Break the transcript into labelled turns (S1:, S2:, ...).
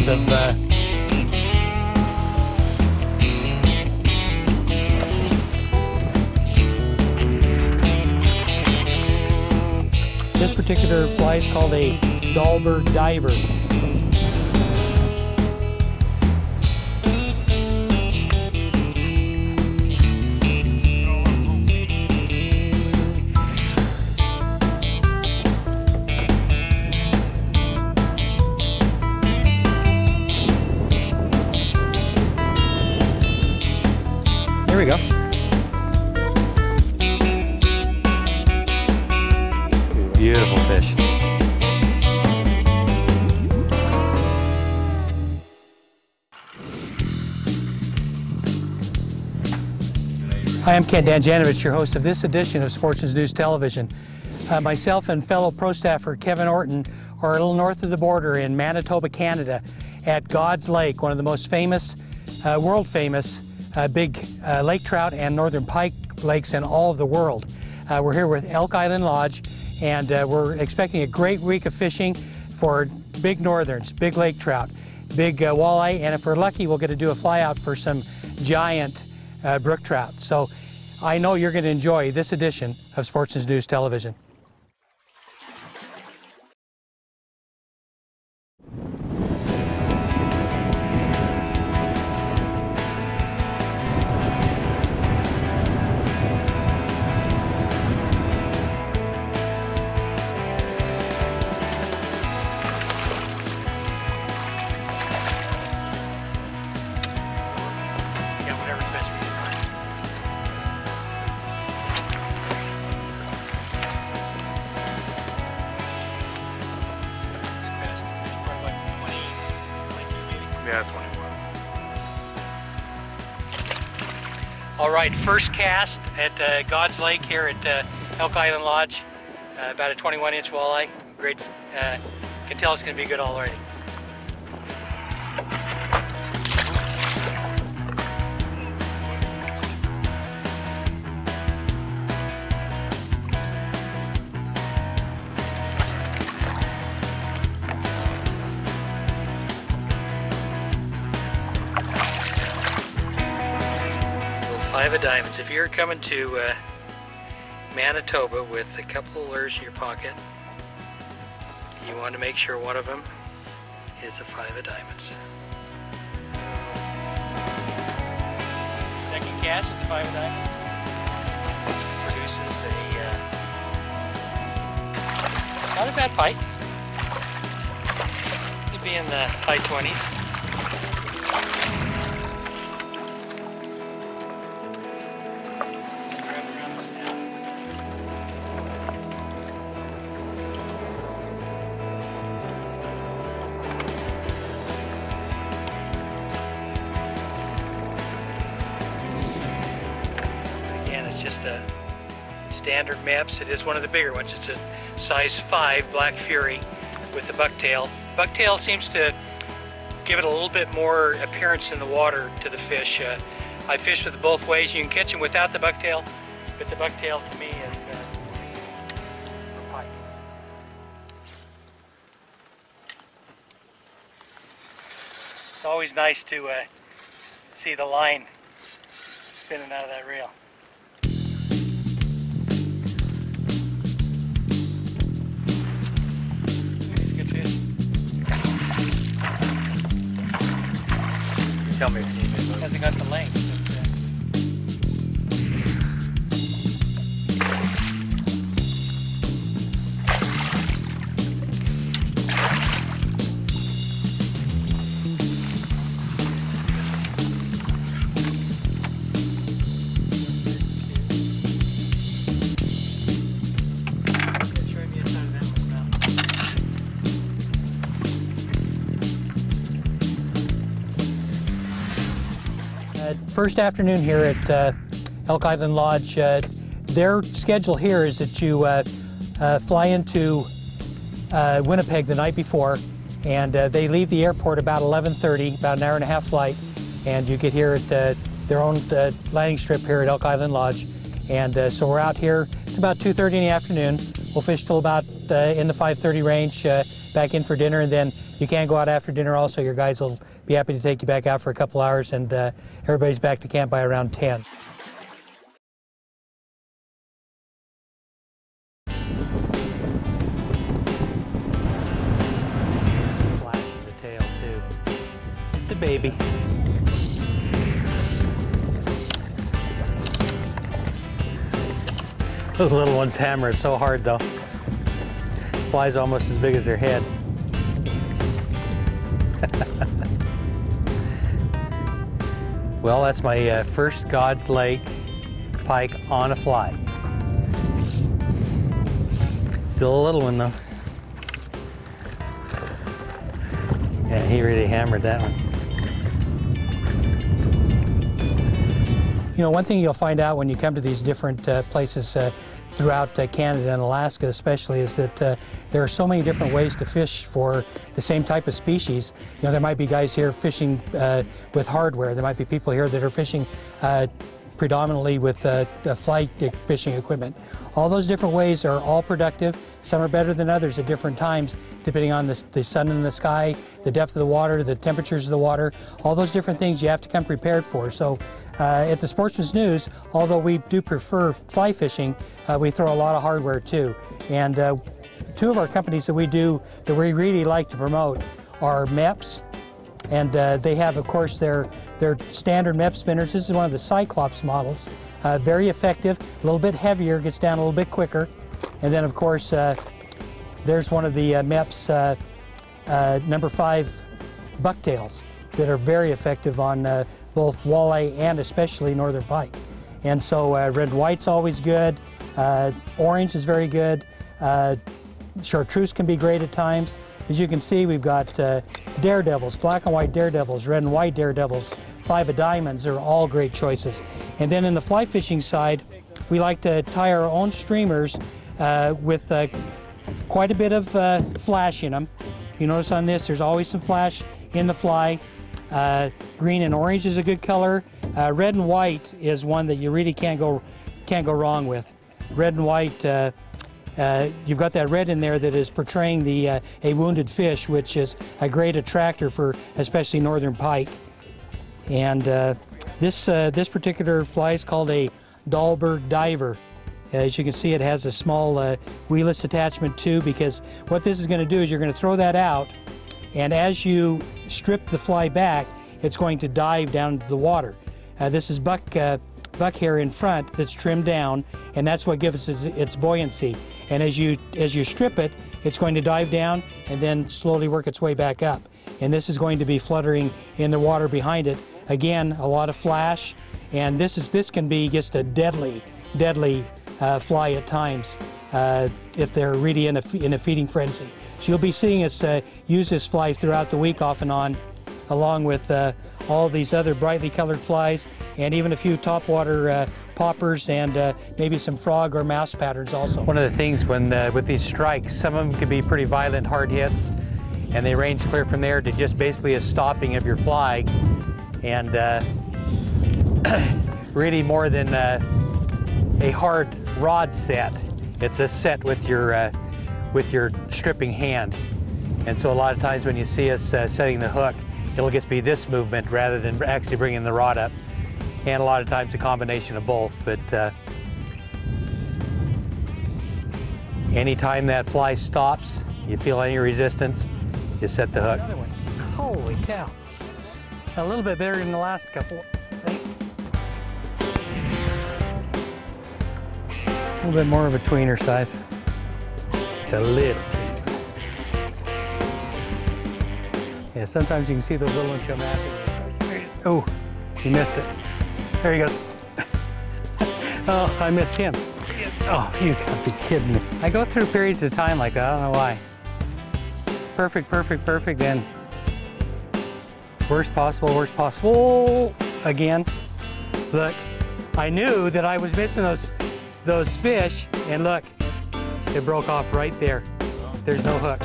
S1: enjoyment of this particular fly is called a Dalber diver. Here we go. Beautiful fish. Hi, I'm Ken Danjanovich, your host of this edition of Sportsman's News Television. Myself and fellow pro staffer Kevin Orton are a little north of the border in Manitoba, Canada, at God's Lake, one of the most famous, world famous, big lake trout and northern pike lakes in all of the world. We're here with Elk Island Lodge, and we're expecting a great week of fishing for big northerns, big lake trout, big walleye, and if we're lucky, we'll get to do a fly out for some giant brook trout. So I know you're going to enjoy this edition of Sportsman's News Television.
S2: Yeah, 21.
S1: All right, first cast at God's Lake here at Elk Island Lodge. About a 21-inch walleye. Great. Can tell it's going to be good already. Five of diamonds. If you're coming to Manitoba with a couple of lures in your pocket, you want to make sure one of them is a five of diamonds. Second cast with the five of diamonds produces a not a bad pike. Could be in the high 20s. Just a standard Meps. It is one of the bigger ones. It's a size 5 Black Fury with the bucktail. Bucktail seems to give it a little bit more appearance in the water to the fish. I fish with it both ways. You can catch them without the bucktail, but the bucktail to me is for pike. It's always nice to see the line spinning out of that reel.
S2: Tell me if you need me.
S1: Hasn't got the length. First afternoon here at Elk Island Lodge. Their schedule here is that you fly into Winnipeg the night before, and they leave the airport about 11:30, about an hour and a half flight, and you get here at their own landing strip here at Elk Island Lodge. And so we're out here. It's about 2:30 in the afternoon. We'll fish till about in the 5:30 range, back in for dinner, and then You can go out after dinner also. Your guys will be happy to take you back out for a couple hours, and everybody's back to camp by around 10. Flashing the tail too. Just a baby. Those little ones hammer it so hard though. Fly's almost as big as their head. Well, that's my first God's Lake pike on a fly. Still a little one though. Yeah, he really hammered that one. You know, one thing you'll find out when you come to these different places throughout Canada and Alaska especially is that there are so many different ways to fish for the same type of species. You know, there might be guys here fishing with hardware. There might be people here that are fishing predominantly with fly fishing equipment. All those different ways are all productive. Some are better than others at different times, depending on the sun in the sky, the depth of the water, the temperatures of the water. All those different things you have to come prepared for. So at the Sportsman's News, although we do prefer fly fishing, we throw a lot of hardware too. And two of our companies that we really like to promote are MEPS. And they have, of course, their standard MEP spinners. This is one of the Cyclops models. Very effective, a little bit heavier, gets down a little bit quicker. And then, of course, there's one of the MEPS number 5 bucktails that are very effective on both walleye and especially northern pike. And so red and white's always good. Orange is very good. Chartreuse can be great at times. As you can see, we've got daredevils, black and white daredevils, red and white daredevils, 5 of diamonds are all great choices. And then in the fly fishing side, we like to tie our own streamers with quite a bit of flash in them. If you notice on this, there's always some flash in the fly. Green and orange is a good color. Red and white is one that you really can't go wrong with. Red and white, you've got that red in there that is portraying a wounded fish, which is a great attractor for especially northern pike. And this particular fly is called a Dahlberg diver. As you can see, it has a small wheelless attachment too, because what this is going to do is you're going to throw that out, and as you strip the fly back, it's going to dive down into the water. This is buck hair in front that's trimmed down, and that's what gives it its buoyancy. And as you strip it, it's going to dive down and then slowly work its way back up. And this is going to be fluttering in the water behind it. Again, a lot of flash, and this can be just a deadly fly at times if they're really in a feeding frenzy. So you'll be seeing us use this fly throughout the week off and on, along with all these other brightly colored flies, and even a few topwater poppers, and maybe some frog or mouse patterns also. One of the things with these strikes, some of them can be pretty violent, hard hits, and they range clear from there to just basically a stopping of your fly, and really more than a hard rod set. It's a set with your stripping hand. And so a lot of times when you see us setting the hook, it'll just be this movement rather than actually bringing the rod up. And a lot of times a combination of both. But anytime that fly stops, you feel any resistance, you set the hook. Another one. Holy cow. A little bit better than the last couple, I think. A little bit more of a tweener size. It's a little. Yeah, sometimes you can see those little ones come after you. Oh, you missed it. There he goes. Oh, I missed him. Oh, you got to be kidding me. I go through periods of time like that, I don't know why. Perfect, perfect, perfect, then worst possible. Again, look, I knew that I was missing those fish, and look, it broke off right there. There's no hook.